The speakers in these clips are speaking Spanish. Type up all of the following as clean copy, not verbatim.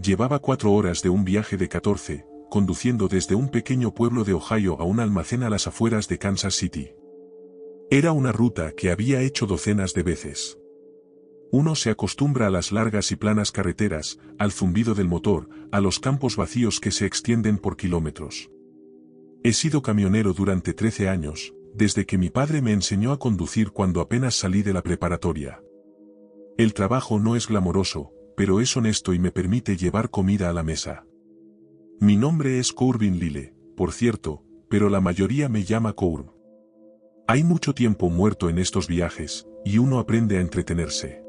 Llevaba 4 horas de un viaje de 14, conduciendo desde un pequeño pueblo de Ohio a un almacén a las afueras de Kansas City. Era una ruta que había hecho docenas de veces. Uno se acostumbra a las largas y planas carreteras, al zumbido del motor, a los campos vacíos que se extienden por kilómetros. He sido camionero durante 13 años, desde que mi padre me enseñó a conducir cuando apenas salí de la preparatoria. El trabajo no es glamoroso, pero es honesto y me permite llevar comida a la mesa. Mi nombre es Corbin Lyle, por cierto, pero la mayoría me llama Courb. Hay mucho tiempo muerto en estos viajes, y uno aprende a entretenerse.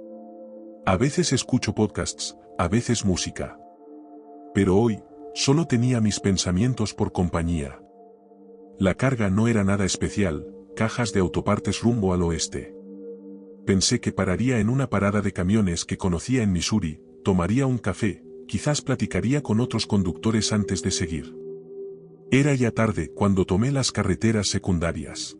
A veces escucho podcasts, a veces música. Pero hoy, solo tenía mis pensamientos por compañía. La carga no era nada especial, cajas de autopartes rumbo al oeste. Pensé que pararía en una parada de camiones que conocía en Missouri, tomaría un café, quizás platicaría con otros conductores antes de seguir. Era ya tarde cuando tomé las carreteras secundarias.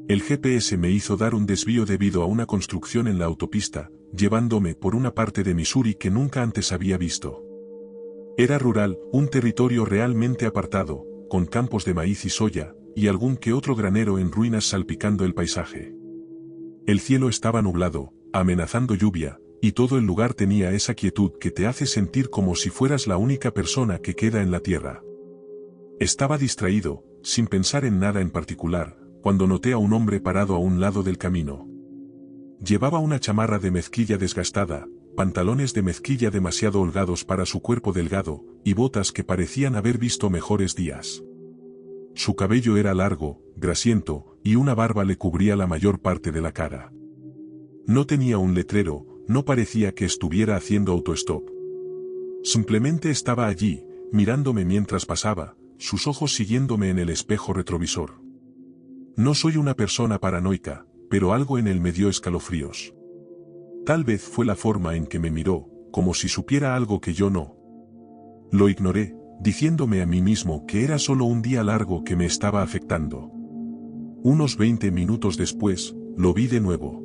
El GPS me hizo dar un desvío debido a una construcción en la autopista, llevándome por una parte de Missouri que nunca antes había visto. Era rural, un territorio realmente apartado, con campos de maíz y soya, y algún que otro granero en ruinas salpicando el paisaje. El cielo estaba nublado, amenazando lluvia, y todo el lugar tenía esa quietud que te hace sentir como si fueras la única persona que queda en la tierra. Estaba distraído, sin pensar en nada en particular, cuando noté a un hombre parado a un lado del camino. Llevaba una chamarra de mezclilla desgastada, pantalones de mezclilla demasiado holgados para su cuerpo delgado, y botas que parecían haber visto mejores días. Su cabello era largo, grasiento, y una barba le cubría la mayor parte de la cara. No tenía un letrero, no parecía que estuviera haciendo autostop. Simplemente estaba allí, mirándome mientras pasaba, sus ojos siguiéndome en el espejo retrovisor. No soy una persona paranoica, pero algo en él me dio escalofríos. Tal vez fue la forma en que me miró, como si supiera algo que yo no. Lo ignoré, diciéndome a mí mismo que era solo un día largo que me estaba afectando. Unos 20 minutos después, lo vi de nuevo.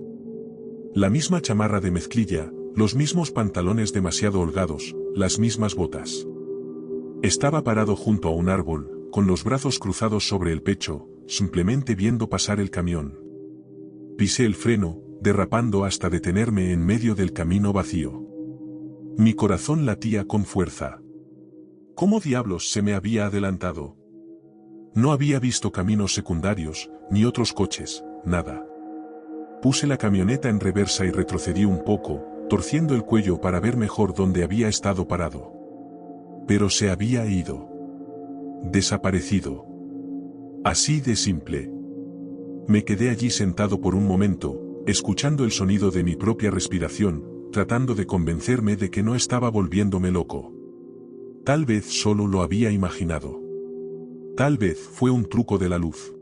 La misma chamarra de mezclilla, los mismos pantalones demasiado holgados, las mismas botas. Estaba parado junto a un árbol, con los brazos cruzados sobre el pecho, simplemente viendo pasar el camión. Pisé el freno, derrapando hasta detenerme en medio del camino vacío. Mi corazón latía con fuerza. ¿Cómo diablos se me había adelantado? No había visto caminos secundarios, ni otros coches, nada. Puse la camioneta en reversa y retrocedí un poco, torciendo el cuello para ver mejor dónde había estado parado. Pero se había ido. Desaparecido. Así de simple. Me quedé allí sentado por un momento, escuchando el sonido de mi propia respiración, tratando de convencerme de que no estaba volviéndome loco. Tal vez solo lo había imaginado. Tal vez fue un truco de la luz.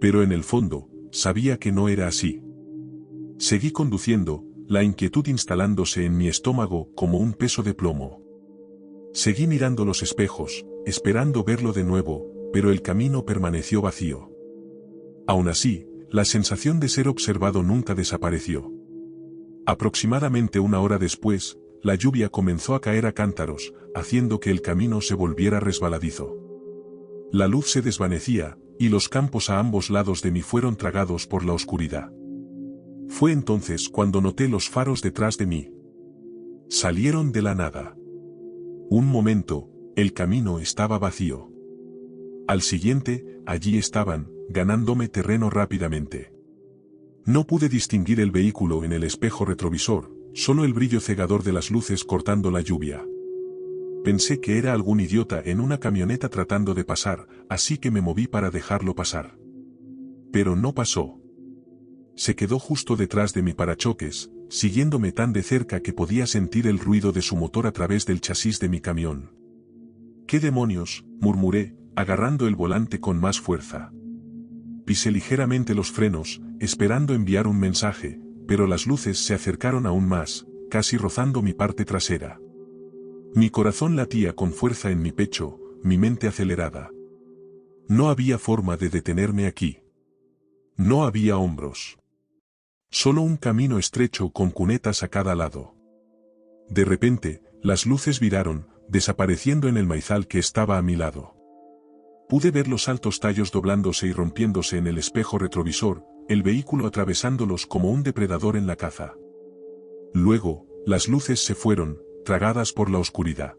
Pero en el fondo, sabía que no era así. Seguí conduciendo, la inquietud instalándose en mi estómago como un peso de plomo. Seguí mirando los espejos, esperando verlo de nuevo, pero el camino permaneció vacío. Aún así, la sensación de ser observado nunca desapareció. Aproximadamente 1 hora después, la lluvia comenzó a caer a cántaros, haciendo que el camino se volviera resbaladizo. La luz se desvanecía, y los campos a ambos lados de mí fueron tragados por la oscuridad. Fue entonces cuando noté los faros detrás de mí. Salieron de la nada. Un momento, el camino estaba vacío. Al siguiente, allí estaban, ganándome terreno rápidamente. No pude distinguir el vehículo en el espejo retrovisor, solo el brillo cegador de las luces cortando la lluvia. Pensé que era algún idiota en una camioneta tratando de pasar, así que me moví para dejarlo pasar. Pero no pasó. Se quedó justo detrás de mi parachoques, siguiéndome tan de cerca que podía sentir el ruido de su motor a través del chasis de mi camión. «¿Qué demonios?», murmuré, agarrando el volante con más fuerza. Pisé ligeramente los frenos, esperando enviar un mensaje, pero las luces se acercaron aún más, casi rozando mi parte trasera. Mi corazón latía con fuerza en mi pecho, mi mente acelerada. No había forma de detenerme aquí. No había hombros. Solo un camino estrecho con cunetas a cada lado. De repente, Las luces viraron, desapareciendo en el maizal que estaba a mi lado. Pude ver los altos tallos doblándose y rompiéndose en el espejo retrovisor, el vehículo atravesándolos como un depredador en la caza. Luego, las luces se fueron, tragadas por la oscuridad.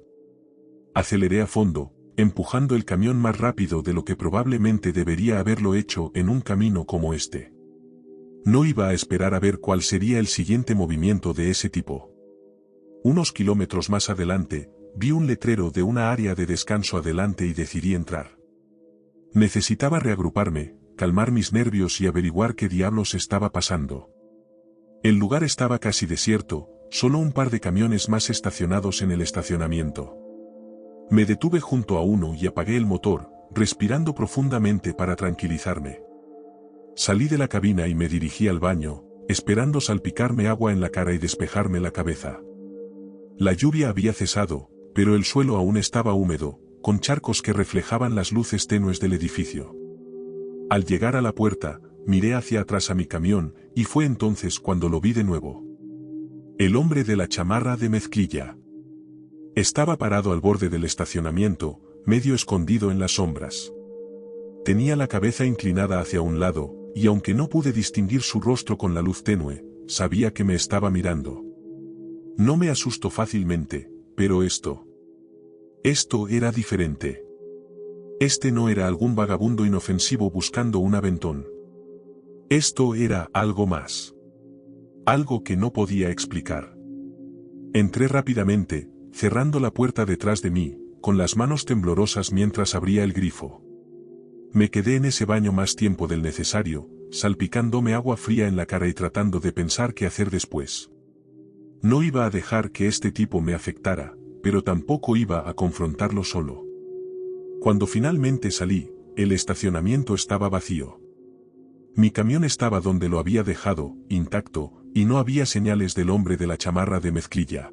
Aceleré a fondo, empujando el camión más rápido de lo que probablemente debería haberlo hecho en un camino como este. No iba a esperar a ver cuál sería el siguiente movimiento de ese tipo. Unos kilómetros más adelante, vi un letrero de una área de descanso adelante y decidí entrar. Necesitaba reagruparme, calmar mis nervios y averiguar qué diablos estaba pasando. El lugar estaba casi desierto, solo un par de camiones más estacionados en el estacionamiento. Me detuve junto a uno y apagué el motor, respirando profundamente para tranquilizarme. Salí de la cabina y me dirigí al baño, esperando salpicarme agua en la cara y despejarme la cabeza. La lluvia había cesado, pero el suelo aún estaba húmedo, con charcos que reflejaban las luces tenues del edificio. Al llegar a la puerta, miré hacia atrás a mi camión, y fue entonces cuando lo vi de nuevo. El hombre de la chamarra de mezclilla. Estaba parado al borde del estacionamiento, medio escondido en las sombras. Tenía la cabeza inclinada hacia un lado, y aunque no pude distinguir su rostro con la luz tenue, sabía que me estaba mirando. No me asustó fácilmente, pero esto era diferente. Este no era algún vagabundo inofensivo buscando un aventón. Esto era algo más. Algo que no podía explicar. Entré rápidamente, cerrando la puerta detrás de mí, con las manos temblorosas mientras abría el grifo. Me quedé en ese baño más tiempo del necesario, salpicándome agua fría en la cara y tratando de pensar qué hacer después. No iba a dejar que este tipo me afectara, pero tampoco iba a confrontarlo solo. Cuando finalmente salí, el estacionamiento estaba vacío. Mi camión estaba donde lo había dejado, intacto, y no había señales del hombre de la chamarra de mezclilla.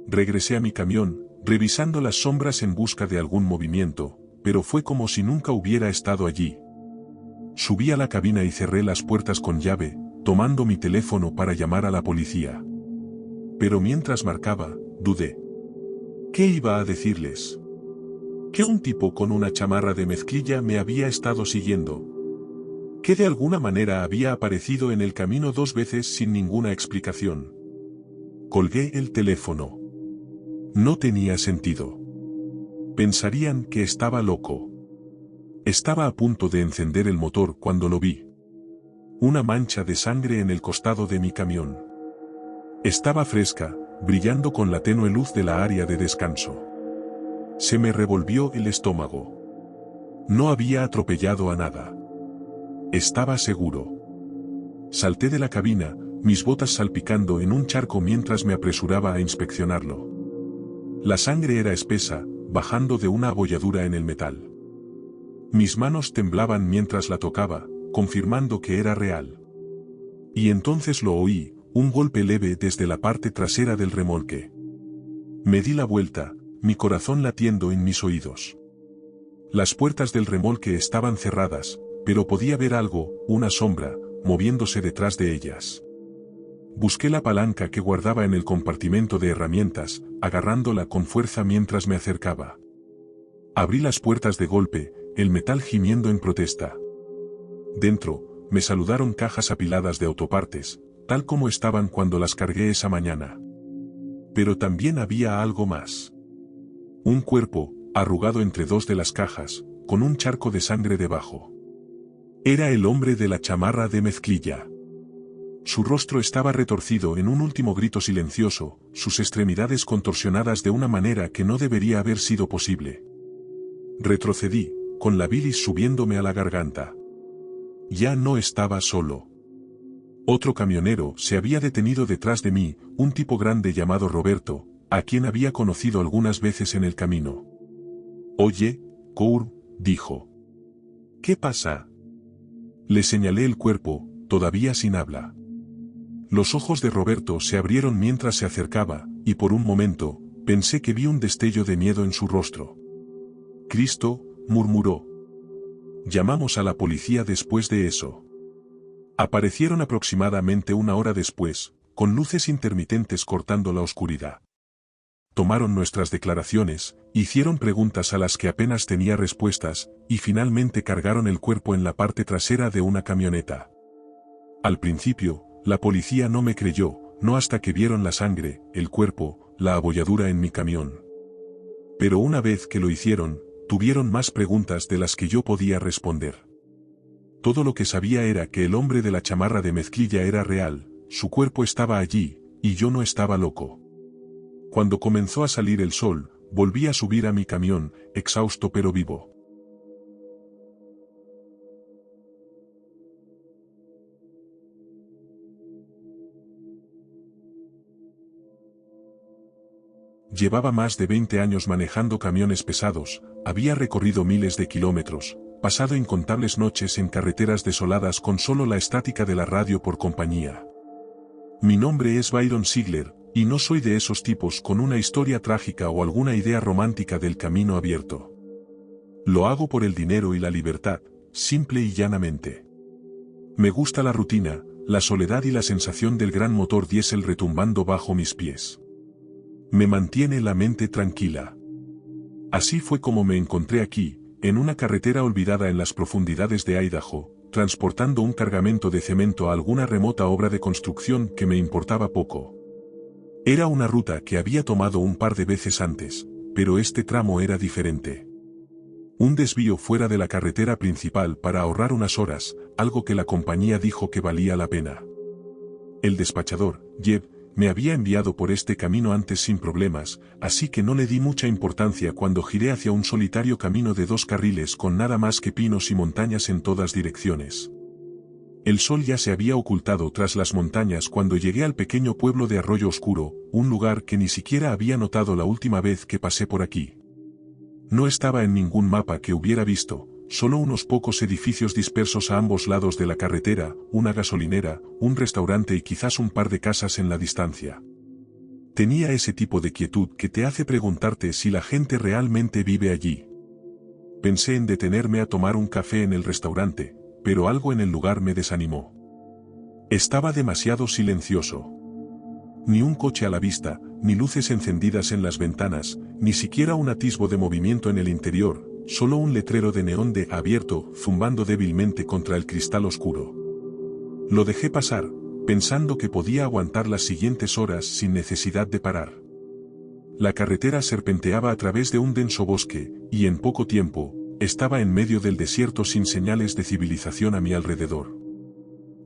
Regresé a mi camión, revisando las sombras en busca de algún movimiento, pero fue como si nunca hubiera estado allí. Subí a la cabina y cerré las puertas con llave, tomando mi teléfono para llamar a la policía. Pero mientras marcaba, dudé. ¿Qué iba a decirles? Que un tipo con una chamarra de mezclilla me había estado siguiendo. Que de alguna manera había aparecido en el camino 2 veces sin ninguna explicación. Colgué el teléfono. No tenía sentido. Pensarían que estaba loco. Estaba a punto de encender el motor cuando lo vi. Una mancha de sangre en el costado de mi camión. Estaba fresca, brillando con la tenue luz de la área de descanso. Se me revolvió el estómago. No había atropellado a nada. Estaba seguro. Salté de la cabina, mis botas salpicando en un charco mientras me apresuraba a inspeccionarlo. La sangre era espesa, bajando de una abolladura en el metal. Mis manos temblaban mientras la tocaba, confirmando que era real. Y entonces lo oí, un golpe leve desde la parte trasera del remolque. Me di la vuelta, mi corazón latiendo en mis oídos. Las puertas del remolque estaban cerradas, pero podía ver algo, una sombra, moviéndose detrás de ellas. Busqué la palanca que guardaba en el compartimento de herramientas, agarrándola con fuerza mientras me acercaba. Abrí las puertas de golpe, el metal gimiendo en protesta. Dentro, me saludaron cajas apiladas de autopartes, tal como estaban cuando las cargué esa mañana. Pero también había algo más. Un cuerpo, arrugado entre 2 de las cajas, con un charco de sangre debajo. Era el hombre de la chamarra de mezclilla. Su rostro estaba retorcido en un último grito silencioso, sus extremidades contorsionadas de una manera que no debería haber sido posible. Retrocedí, con la bilis subiéndome a la garganta. Ya no estaba solo. Otro camionero se había detenido detrás de mí, un tipo grande llamado Roberto, a quien había conocido algunas veces en el camino. «Oye, Cour», dijo. «¿Qué pasa?» Le señalé el cuerpo, todavía sin habla. Los ojos de Roberto se abrieron mientras se acercaba, y por un momento, pensé que vi un destello de miedo en su rostro. «Cristo», murmuró. «Llamamos a la policía después de eso». Aparecieron aproximadamente 1 hora después, con luces intermitentes cortando la oscuridad. tomaron nuestras declaraciones, hicieron preguntas a las que apenas tenía respuestas, y finalmente cargaron el cuerpo en la parte trasera de una camioneta. Al principio, la policía no me creyó, no hasta que vieron la sangre, el cuerpo, la abolladura en mi camión. Pero una vez que lo hicieron, tuvieron más preguntas de las que yo podía responder. Todo lo que sabía era que el hombre de la chamarra de mezclilla era real, su cuerpo estaba allí, y yo no estaba loco. Cuando comenzó a salir el sol, volví a subir a mi camión, exhausto pero vivo. Llevaba más de 20 años manejando camiones pesados, había recorrido miles de kilómetros, pasado incontables noches en carreteras desoladas con solo la estática de la radio por compañía. Mi nombre es Byron Ziegler, y no soy de esos tipos con una historia trágica o alguna idea romántica del camino abierto. Lo hago por el dinero y la libertad, simple y llanamente. Me gusta la rutina, la soledad y la sensación del gran motor diésel retumbando bajo mis pies. Me mantiene la mente tranquila. Así fue como me encontré aquí, en una carretera olvidada en las profundidades de Idaho, transportando un cargamento de cemento a alguna remota obra de construcción que me importaba poco. Era una ruta que había tomado un par de veces antes, pero este tramo era diferente. Un desvío fuera de la carretera principal para ahorrar unas horas, algo que la compañía dijo que valía la pena. El despachador, Jeb, me había enviado por este camino antes sin problemas, así que no le di mucha importancia cuando giré hacia un solitario camino de 2 carriles con nada más que pinos y montañas en todas direcciones. El sol ya se había ocultado tras las montañas cuando llegué al pequeño pueblo de Arroyo Oscuro, un lugar que ni siquiera había notado la última vez que pasé por aquí. No estaba en ningún mapa que hubiera visto, solo unos pocos edificios dispersos a ambos lados de la carretera, una gasolinera, un restaurante y quizás un par de casas en la distancia. Tenía ese tipo de quietud que te hace preguntarte si la gente realmente vive allí. Pensé en detenerme a tomar un café en el restaurante, pero algo en el lugar me desanimó. Estaba demasiado silencioso. Ni un coche a la vista, ni luces encendidas en las ventanas, ni siquiera un atisbo de movimiento en el interior, solo un letrero de neón de abierto, zumbando débilmente contra el cristal oscuro. Lo dejé pasar, pensando que podía aguantar las siguientes horas sin necesidad de parar. La carretera serpenteaba a través de un denso bosque, y en poco tiempo, estaba en medio del desierto sin señales de civilización a mi alrededor.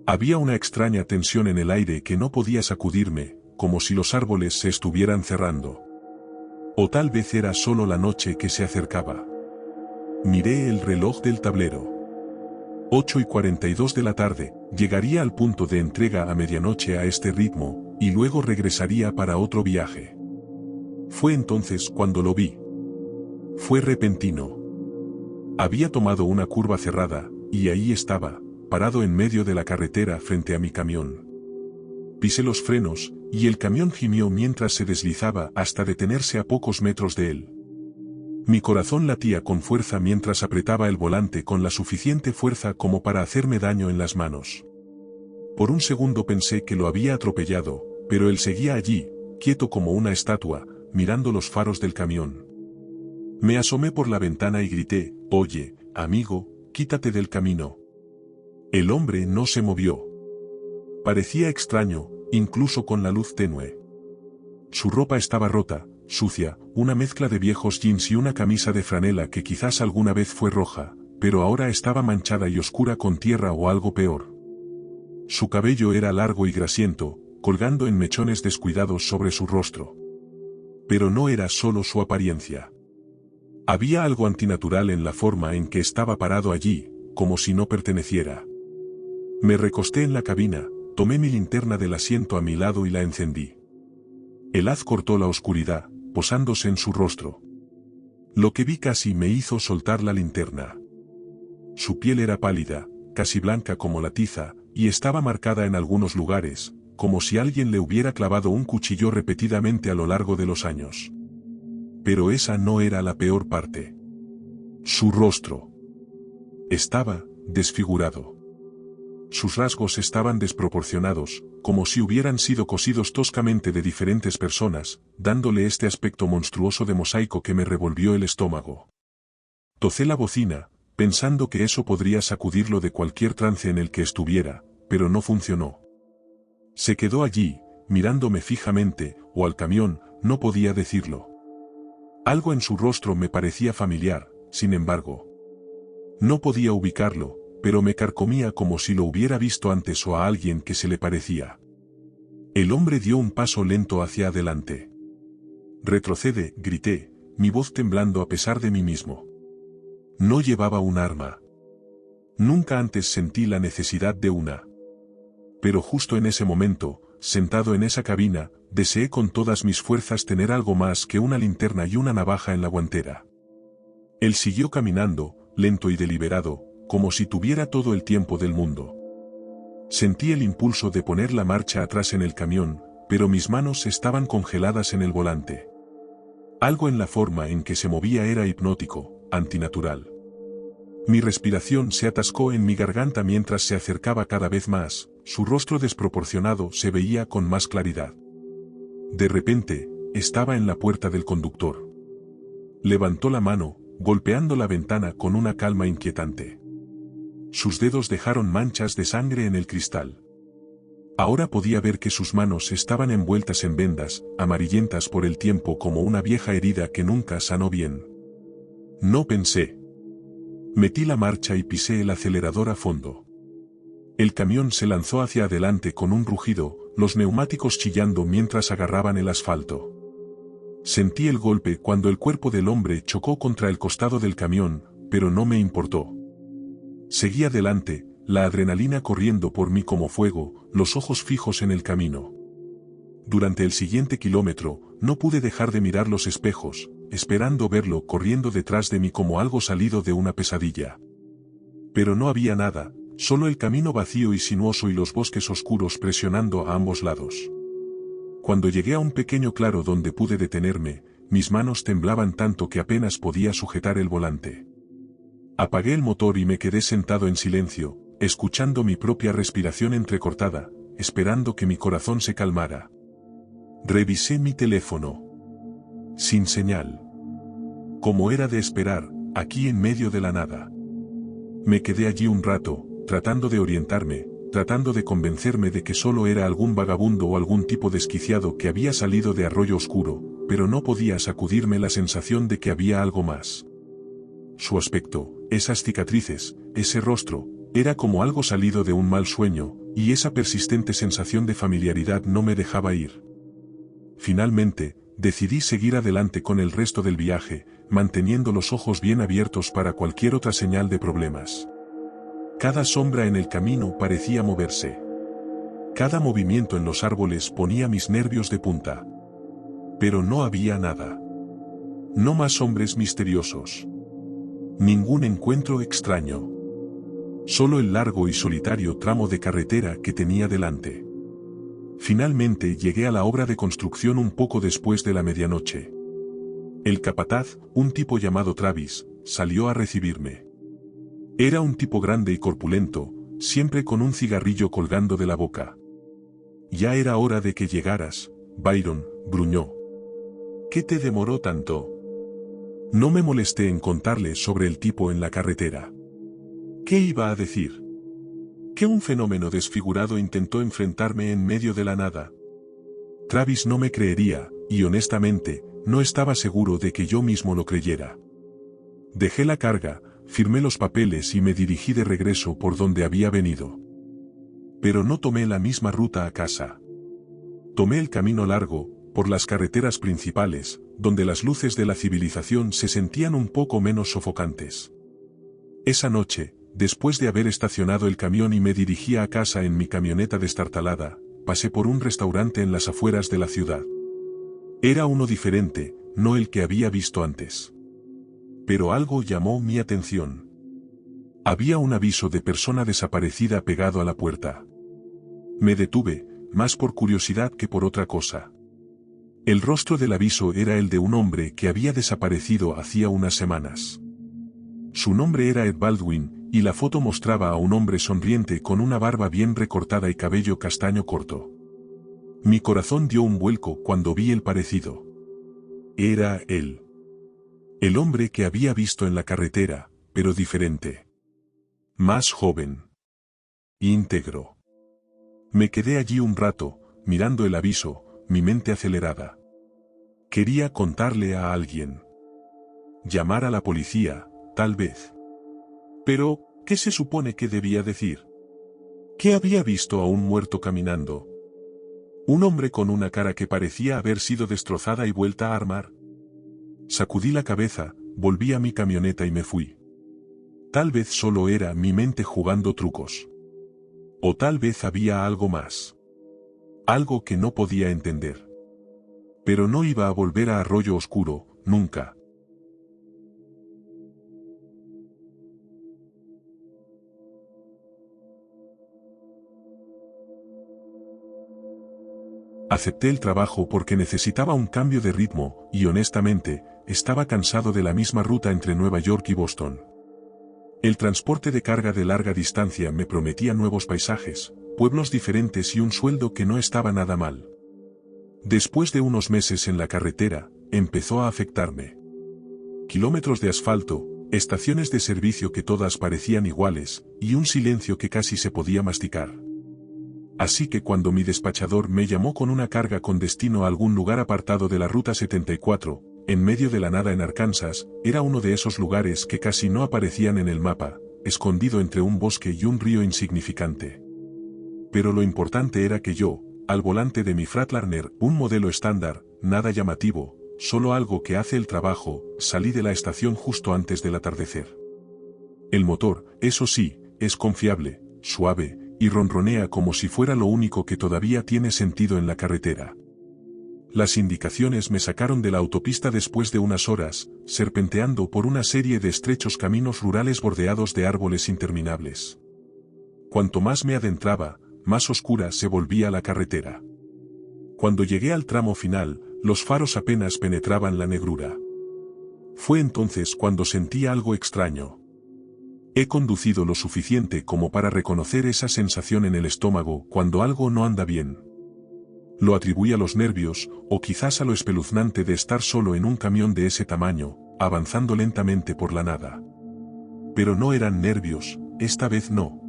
Había una extraña tensión en el aire que no podía sacudirme, como si los árboles se estuvieran cerrando. O tal vez era solo la noche que se acercaba. Miré el reloj del tablero. 8:42 de la tarde, llegaría al punto de entrega a medianoche a este ritmo, y luego regresaría para otro viaje. Fue entonces cuando lo vi. Fue repentino. Había tomado una curva cerrada, y ahí estaba, parado en medio de la carretera frente a mi camión. Pisé los frenos, y el camión gimió mientras se deslizaba hasta detenerse a pocos metros de él. Mi corazón latía con fuerza mientras apretaba el volante con la suficiente fuerza como para hacerme daño en las manos. Por un segundo pensé que lo había atropellado, pero él seguía allí, quieto como una estatua, mirando los faros del camión. Me asomé por la ventana y grité, «Oye, amigo, quítate del camino». El hombre no se movió. Parecía extraño, incluso con la luz tenue. Su ropa estaba rota, sucia, una mezcla de viejos jeans y una camisa de franela que quizás alguna vez fue roja, pero ahora estaba manchada y oscura con tierra o algo peor. Su cabello era largo y grasiento, colgando en mechones descuidados sobre su rostro. Pero no era solo su apariencia. Había algo antinatural en la forma en que estaba parado allí, como si no perteneciera. Me recosté en la cabina, tomé mi linterna del asiento a mi lado y la encendí. El haz cortó la oscuridad, posándose en su rostro. Lo que vi casi me hizo soltar la linterna. Su piel era pálida, casi blanca como la tiza, y estaba marcada en algunos lugares, como si alguien le hubiera clavado un cuchillo repetidamente a lo largo de los años. Pero esa no era la peor parte. Su rostro. Estaba desfigurado. Sus rasgos estaban desproporcionados, como si hubieran sido cosidos toscamente de diferentes personas, dándole este aspecto monstruoso de mosaico que me revolvió el estómago. Tocé la bocina, pensando que eso podría sacudirlo de cualquier trance en el que estuviera, pero no funcionó. Se quedó allí, mirándome fijamente, o al camión, no podía decirlo. Algo en su rostro me parecía familiar, sin embargo. No podía ubicarlo, pero me carcomía como si lo hubiera visto antes o a alguien que se le parecía. El hombre dio un paso lento hacia adelante. «Retrocede», grité, mi voz temblando a pesar de mí mismo. No llevaba un arma. Nunca antes sentí la necesidad de una. Pero justo en ese momento, sentado en esa cabina, deseé con todas mis fuerzas tener algo más que una linterna y una navaja en la guantera. Él siguió caminando, lento y deliberado, como si tuviera todo el tiempo del mundo. Sentí el impulso de poner la marcha atrás en el camión, pero mis manos estaban congeladas en el volante. Algo en la forma en que se movía era hipnótico, antinatural. Mi respiración se atascó en mi garganta mientras se acercaba cada vez más, su rostro desproporcionado se veía con más claridad. De repente, estaba en la puerta del conductor. Levantó la mano, golpeando la ventana con una calma inquietante. Sus dedos dejaron manchas de sangre en el cristal. Ahora podía ver que sus manos estaban envueltas en vendas, amarillentas por el tiempo como una vieja herida que nunca sanó bien. No pensé. Metí la marcha y pisé el acelerador a fondo. El camión se lanzó hacia adelante con un rugido, los neumáticos chillando mientras agarraban el asfalto. Sentí el golpe cuando el cuerpo del hombre chocó contra el costado del camión, pero no me importó. Seguí adelante, la adrenalina corriendo por mí como fuego, los ojos fijos en el camino. Durante el siguiente kilómetro, no pude dejar de mirar los espejos, esperando verlo corriendo detrás de mí como algo salido de una pesadilla. Pero no había nada, solo el camino vacío y sinuoso y los bosques oscuros presionando a ambos lados. Cuando llegué a un pequeño claro donde pude detenerme, mis manos temblaban tanto que apenas podía sujetar el volante. Apagué el motor y me quedé sentado en silencio, escuchando mi propia respiración entrecortada, esperando que mi corazón se calmara. Revisé mi teléfono. Sin señal. Como era de esperar, aquí en medio de la nada. Me quedé allí un rato, tratando de orientarme, tratando de convencerme de que solo era algún vagabundo o algún tipo desquiciado que había salido de Arroyo Oscuro, pero no podía sacudirme la sensación de que había algo más. Su aspecto, esas cicatrices, ese rostro, era como algo salido de un mal sueño, y esa persistente sensación de familiaridad no me dejaba ir. Finalmente, decidí seguir adelante con el resto del viaje, manteniendo los ojos bien abiertos para cualquier otra señal de problemas. Cada sombra en el camino parecía moverse. Cada movimiento en los árboles ponía mis nervios de punta. Pero no había nada. No más hombres misteriosos. Ningún encuentro extraño. Solo el largo y solitario tramo de carretera que tenía delante. Finalmente llegué a la obra de construcción un poco después de la medianoche. El capataz, un tipo llamado Travis, salió a recibirme. Era un tipo grande y corpulento, siempre con un cigarrillo colgando de la boca. «Ya era hora de que llegaras, Byron», gruñó. «¿Qué te demoró tanto?» No me molesté en contarle sobre el tipo en la carretera. ¿Qué iba a decir? ¿Que un fenómeno desfigurado intentó enfrentarme en medio de la nada? Travis no me creería, y honestamente, no estaba seguro de que yo mismo lo creyera. Dejé la carga, firmé los papeles y me dirigí de regreso por donde había venido. Pero no tomé la misma ruta a casa. Tomé el camino largo, por las carreteras principales, donde las luces de la civilización se sentían un poco menos sofocantes. Esa noche, después de haber estacionado el camión y me dirigía a casa en mi camioneta destartalada, pasé por un restaurante en las afueras de la ciudad. Era uno diferente, no el que había visto antes. Pero algo llamó mi atención. Había un aviso de persona desaparecida pegado a la puerta. Me detuve, más por curiosidad que por otra cosa. El rostro del aviso era el de un hombre que había desaparecido hacía unas semanas. Su nombre era Ed Baldwin, y la foto mostraba a un hombre sonriente con una barba bien recortada y cabello castaño corto. Mi corazón dio un vuelco cuando vi el parecido. Era él. El hombre que había visto en la carretera, pero diferente. Más joven. Íntegro. Me quedé allí un rato, mirando el aviso, mi mente acelerada. Quería contarle a alguien. Llamar a la policía, tal vez. Pero, ¿qué se supone que debía decir? ¿Qué había visto a un muerto caminando? ¿Un hombre con una cara que parecía haber sido destrozada y vuelta a armar? Sacudí la cabeza, volví a mi camioneta y me fui. Tal vez solo era mi mente jugando trucos. O tal vez había algo más. Algo que no podía entender. Pero no iba a volver a Arroyo Oscuro, nunca. Acepté el trabajo porque necesitaba un cambio de ritmo, y honestamente, estaba cansado de la misma ruta entre Nueva York y Boston. El transporte de carga de larga distancia me prometía nuevos paisajes, pueblos diferentes y un sueldo que no estaba nada mal. Después de unos meses en la carretera, empezó a afectarme. Kilómetros de asfalto, estaciones de servicio que todas parecían iguales, y un silencio que casi se podía masticar. Así que cuando mi despachador me llamó con una carga con destino a algún lugar apartado de la Ruta 74, en medio de la nada en Arkansas, era uno de esos lugares que casi no aparecían en el mapa, escondido entre un bosque y un río insignificante. Pero lo importante era que yo, al volante de mi Freightliner, un modelo estándar, nada llamativo, solo algo que hace el trabajo, salí de la estación justo antes del atardecer. El motor, eso sí, es confiable, suave, y ronronea como si fuera lo único que todavía tiene sentido en la carretera. Las indicaciones me sacaron de la autopista después de unas horas, serpenteando por una serie de estrechos caminos rurales bordeados de árboles interminables. Cuanto más me adentraba, más oscura se volvía la carretera. Cuando llegué al tramo final, los faros apenas penetraban la negrura. Fue entonces cuando sentí algo extraño. He conducido lo suficiente como para reconocer esa sensación en el estómago cuando algo no anda bien. Lo atribuí a los nervios, o quizás a lo espeluznante de estar solo en un camión de ese tamaño, avanzando lentamente por la nada. Pero no eran nervios, esta vez no.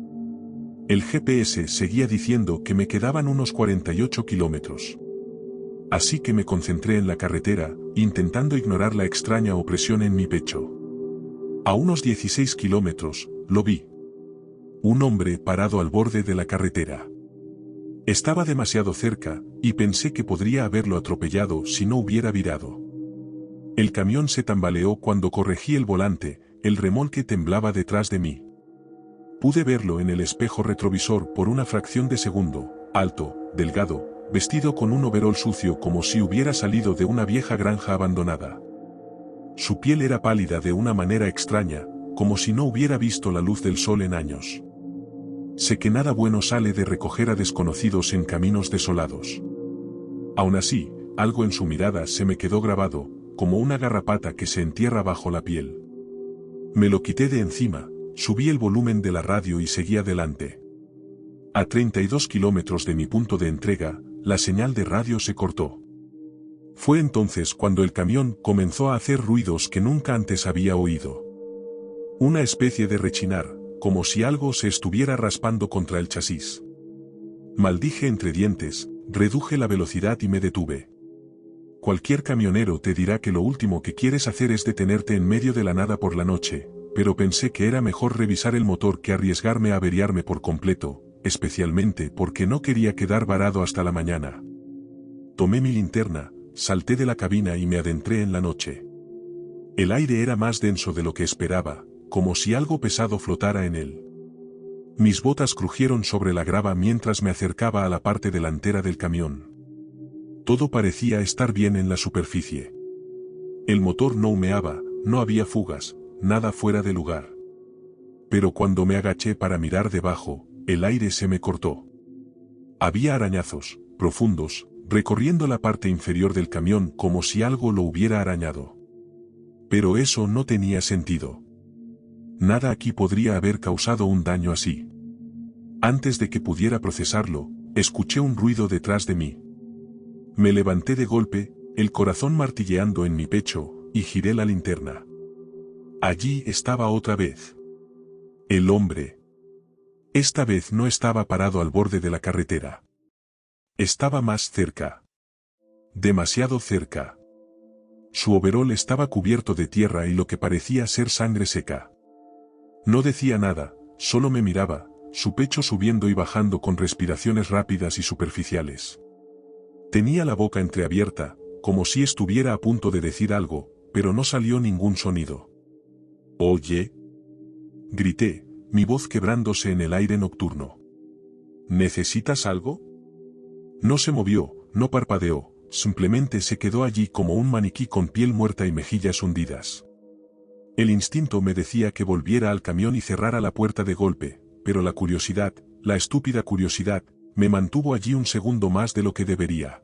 El GPS seguía diciendo que me quedaban unos 48 kilómetros. Así que me concentré en la carretera, intentando ignorar la extraña opresión en mi pecho. A unos 16 kilómetros, lo vi. Un hombre parado al borde de la carretera. Estaba demasiado cerca, y pensé que podría haberlo atropellado si no hubiera virado. El camión se tambaleó cuando corregí el volante, el remolque temblaba detrás de mí. Pude verlo en el espejo retrovisor por una fracción de segundo, alto, delgado, vestido con un overol sucio como si hubiera salido de una vieja granja abandonada. Su piel era pálida de una manera extraña, como si no hubiera visto la luz del sol en años. Sé que nada bueno sale de recoger a desconocidos en caminos desolados. Aún así, algo en su mirada se me quedó grabado, como una garrapata que se entierra bajo la piel. Me lo quité de encima, subí el volumen de la radio y seguí adelante. A 32 kilómetros de mi punto de entrega, la señal de radio se cortó. Fue entonces cuando el camión comenzó a hacer ruidos que nunca antes había oído. Una especie de rechinar, como si algo se estuviera raspando contra el chasis. Maldije entre dientes, reduje la velocidad y me detuve. Cualquier camionero te dirá que lo último que quieres hacer es detenerte en medio de la nada por la noche, pero pensé que era mejor revisar el motor que arriesgarme a averiarme por completo, especialmente porque no quería quedar varado hasta la mañana. Tomé mi linterna, salté de la cabina y me adentré en la noche. El aire era más denso de lo que esperaba, como si algo pesado flotara en él. Mis botas crujieron sobre la grava mientras me acercaba a la parte delantera del camión. Todo parecía estar bien en la superficie. El motor no humeaba, no había fugas, nada fuera de lugar. Pero cuando me agaché para mirar debajo, el aire se me cortó. Había arañazos, profundos, recorriendo la parte inferior del camión como si algo lo hubiera arañado. Pero eso no tenía sentido. Nada aquí podría haber causado un daño así. Antes de que pudiera procesarlo, escuché un ruido detrás de mí. Me levanté de golpe, el corazón martilleando en mi pecho, y giré la linterna. Allí estaba otra vez. El hombre. Esta vez no estaba parado al borde de la carretera. Estaba más cerca. Demasiado cerca. Su overol estaba cubierto de tierra y lo que parecía ser sangre seca. No decía nada, solo me miraba, su pecho subiendo y bajando con respiraciones rápidas y superficiales. Tenía la boca entreabierta, como si estuviera a punto de decir algo, pero no salió ningún sonido. «Oye», grité, mi voz quebrándose en el aire nocturno. «¿Necesitas algo?» No se movió, no parpadeó, simplemente se quedó allí como un maniquí con piel muerta y mejillas hundidas. El instinto me decía que volviera al camión y cerrara la puerta de golpe, pero la curiosidad, la estúpida curiosidad, me mantuvo allí un segundo más de lo que debería.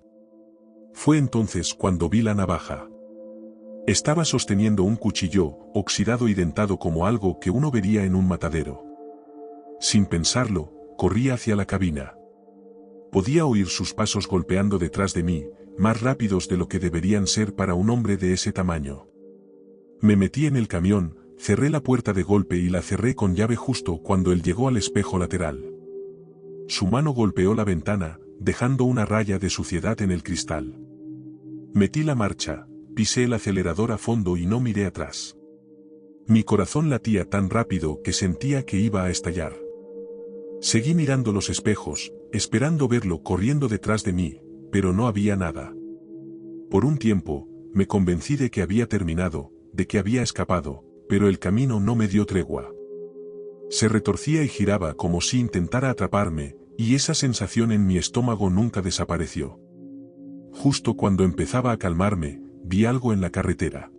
Fue entonces cuando vi la navaja. Estaba sosteniendo un cuchillo, oxidado y dentado como algo que uno vería en un matadero. Sin pensarlo, corrí hacia la cabina. Podía oír sus pasos golpeando detrás de mí, más rápidos de lo que deberían ser para un hombre de ese tamaño. Me metí en el camión, cerré la puerta de golpe y la cerré con llave justo cuando él llegó al espejo lateral. Su mano golpeó la ventana, dejando una raya de suciedad en el cristal. Metí la marcha, pisé el acelerador a fondo y no miré atrás. Mi corazón latía tan rápido que sentía que iba a estallar. Seguí mirando los espejos, esperando verlo corriendo detrás de mí, pero no había nada. Por un tiempo, me convencí de que había terminado, de que había escapado, pero el camino no me dio tregua. Se retorcía y giraba como si intentara atraparme, y esa sensación en mi estómago nunca desapareció. Justo cuando empezaba a calmarme, vi algo en la carretera.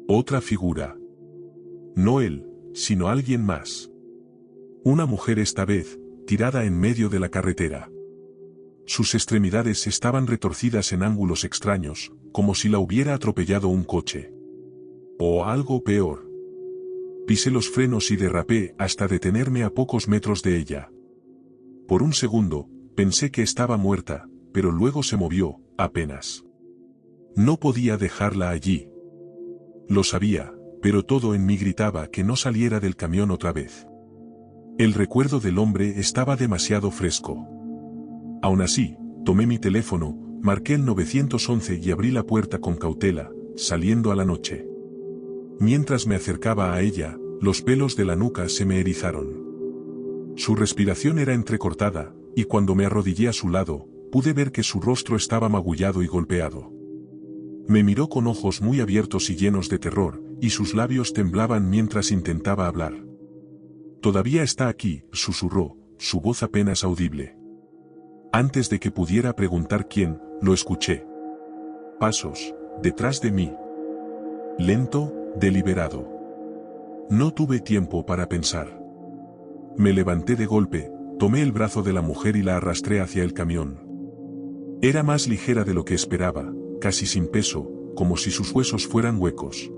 Otra figura. No él, sino alguien más. Una mujer esta vez, tirada en medio de la carretera. Sus extremidades estaban retorcidas en ángulos extraños, como si la hubiera atropellado un coche. O algo peor. Pisé los frenos y derrapé hasta detenerme a pocos metros de ella. Por un segundo, pensé que estaba muerta, pero luego se movió, apenas. No podía dejarla allí. Lo sabía, pero todo en mí gritaba que no saliera del camión otra vez. El recuerdo del hombre estaba demasiado fresco. Aún así, tomé mi teléfono, marqué el 911 y abrí la puerta con cautela, saliendo a la noche. Mientras me acercaba a ella, los pelos de la nuca se me erizaron. Su respiración era entrecortada, y cuando me arrodillé a su lado, pude ver que su rostro estaba magullado y golpeado. Me miró con ojos muy abiertos y llenos de terror, y sus labios temblaban mientras intentaba hablar. «Todavía está aquí», susurró, su voz apenas audible. Antes de que pudiera preguntar quién, lo escuché. Pasos, detrás de mí. Lento, deliberado. No tuve tiempo para pensar. Me levanté de golpe, tomé el brazo de la mujer y la arrastré hacia el camión. Era más ligera de lo que esperaba, casi sin peso, como si sus huesos fueran huecos.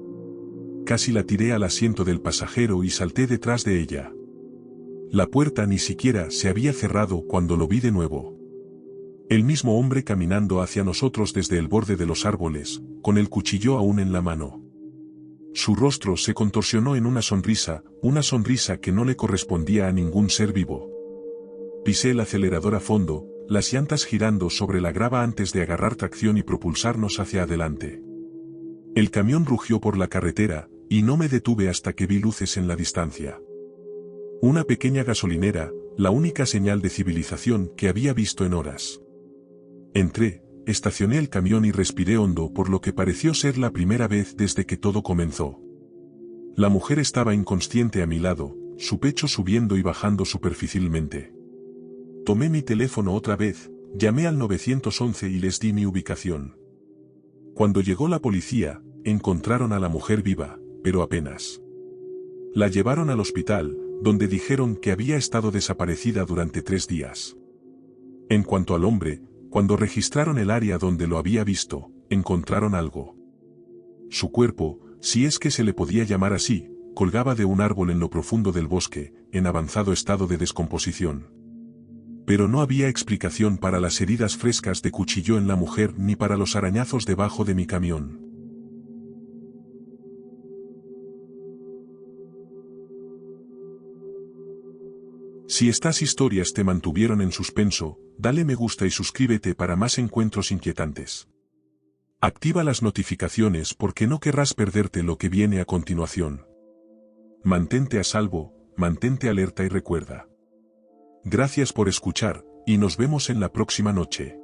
Casi la tiré al asiento del pasajero y salté detrás de ella. La puerta ni siquiera se había cerrado cuando lo vi de nuevo. El mismo hombre caminando hacia nosotros desde el borde de los árboles, con el cuchillo aún en la mano. Su rostro se contorsionó en una sonrisa que no le correspondía a ningún ser vivo. Pisé el acelerador a fondo, las llantas girando sobre la grava antes de agarrar tracción y propulsarnos hacia adelante. El camión rugió por la carretera, y no me detuve hasta que vi luces en la distancia. Una pequeña gasolinera, la única señal de civilización que había visto en horas. Entré, estacioné el camión y respiré hondo por lo que pareció ser la primera vez desde que todo comenzó. La mujer estaba inconsciente a mi lado, su pecho subiendo y bajando superficialmente. Tomé mi teléfono otra vez, llamé al 911 y les di mi ubicación. Cuando llegó la policía, encontraron a la mujer viva, pero apenas. La llevaron al hospital, donde dijeron que había estado desaparecida durante 3 días. En cuanto al hombre, cuando registraron el área donde lo había visto, encontraron algo. Su cuerpo, si es que se le podía llamar así, colgaba de un árbol en lo profundo del bosque, en avanzado estado de descomposición. Pero no había explicación para las heridas frescas de cuchillo en la mujer ni para los arañazos debajo de mi camión. Si estas historias te mantuvieron en suspenso, dale me gusta y suscríbete para más encuentros inquietantes. Activa las notificaciones porque no querrás perderte lo que viene a continuación. Mantente a salvo, mantente alerta y recuerda. Gracias por escuchar, y nos vemos en la próxima noche.